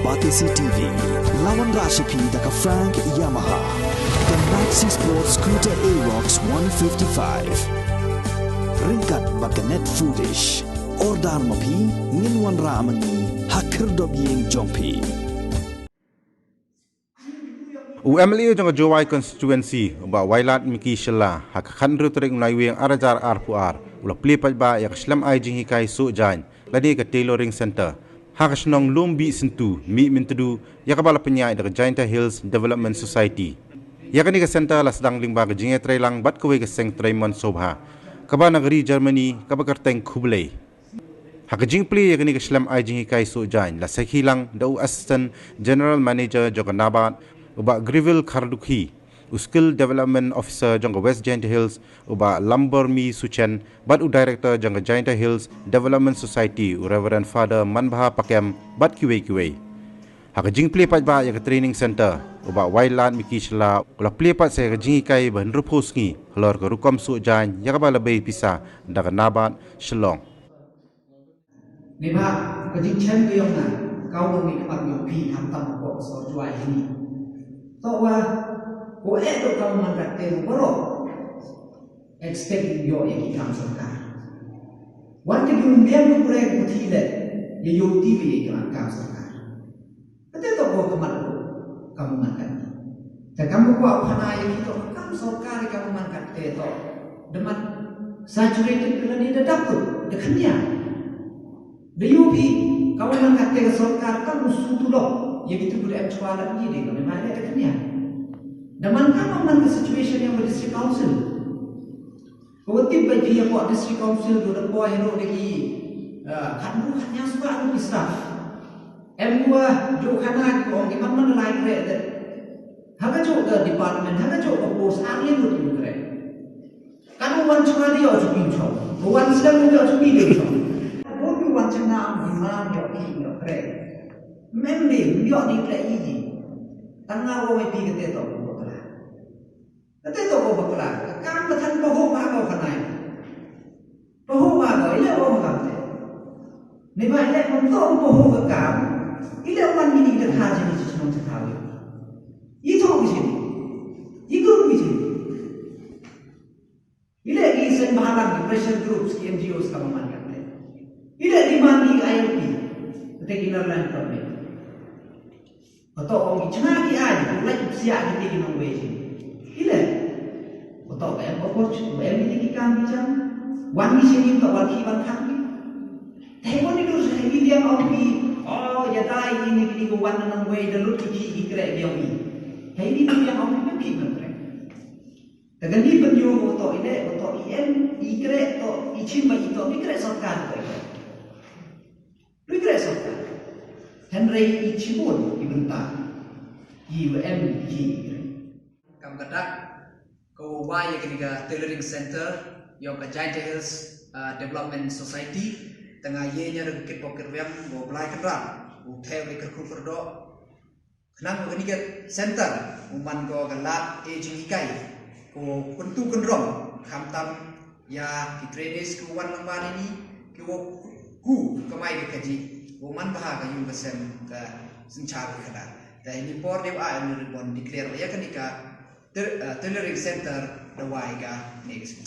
Batisi TV, lawan Rashipi daka Frank Yamaha, dan Maxi Sports Scooter Aerox 155. Ringkat baka net footage, ordar mapi, nginwan ramani, hakir dobiyeng jompi. UMLA jang Jowai constituency ba Wailat Miki Shella hak khandru trek naiweng arajar arpuar ula plipat ba yak Islam aijing hikai su jan ladi ke tailoring center hak snong lumbi sentu mi mintudu yak bala penyai dak Giant Hills Development Society yakani ke center la sedang lingba ke jinge trailang bat kowe ke seng Traimon Sobha kaba negeri Germany kaba kerteng Kublai hak jing pli yakani ke Islam aijing hikai su jan la sekhilang dau assistant general manager Joganabat uba Greville Kardukhi, Skill Development Officer jangka West Giant Hills, uba Lambormi Suchen, bat Director jangka Giant Hills Development Society, Reverend Father Manbaha Pakem, bat kiwe. Hak jing plepat ba ya training center, uba Wailat Miki Shela, ula plepat saya jing ikai ban rupus ngi, halor ke rukom su jan, ya ba lebih pisah daga Nabat Shillong. Ni ba kajing chen ko yung na kau dong ikpat yung pi hamtam ko so juai ini. So ko to kau mangkat te boro expect yo yang ikam sarkar. Wan ke dum biam ko pre ko thile ye yo TV ikam kam sarkar. Ate to ko kamat ko kamu mangkat. Ta kamu ko phana ye to kam sarkar kamu mangkat te to demat saturated dengan ini dapat deknya. The UP kau mangkat te sarkar kamu sutulo yang itu boleh actualan ini dengan mana ada kena. Dan mana ke situation yang district council. Kau tiba dia buat district council tu dah buat hero lagi. Kan hanya suka anu staff. Emua jo kana ko orang mana lain kere. Haga jo ke department, haga jo ke post ahli tu tu kere. Kan wan cuma dia jo pinjau. Wan sedang dia jo pinjau. Kau wan cuma imam jo pinjau kere. Memang dia ni pelai ini, tengah orang pi kita tu berkelah. Kita tu berkelah. Kan betul bahu bahu kenai. Bahu bahu ini orang kata. Ni macam untuk bahu bekam, ini orang ini kita kaji ni cuma cakap. Itu macam ni. Itu macam ni. Ini isen bahagian pressure groups, NGOs kamu mana kata. Ini di mana ILP, kita kira lain problem. Atau orang cina dia, bukan siapa dia yang mengwujud. Ile, atau yang opportunity, yang ini kita macam, wan misi ni atau wan kiban kami. Tengok ni tu sekarang dia orang oh ya dah ini wan nang way dalut kiki ikre dia ni. Ini dia orang pergi mereka. Dengan ni penjual atau ini atau ikre atau icin bagi atau ikre sarkar tu. Ikre sarkar. Henry Ichibun dibentak IWM kam kadak ko wai ketiga tailoring center yang ke Giant Hills Development Society tengah ye nya rekit poker wem go blai kedram u theu le kerku kerdo kenang ketiga center uman ko galat aging ikai ko kuntu kendrom khamtam ya kitredes ku wan lamban ini ku kemai ke kaji Woman bahagia yang besem ke sencari kena. Dan ini por dia ada yang declare ya ketika tailoring center dawai ga next.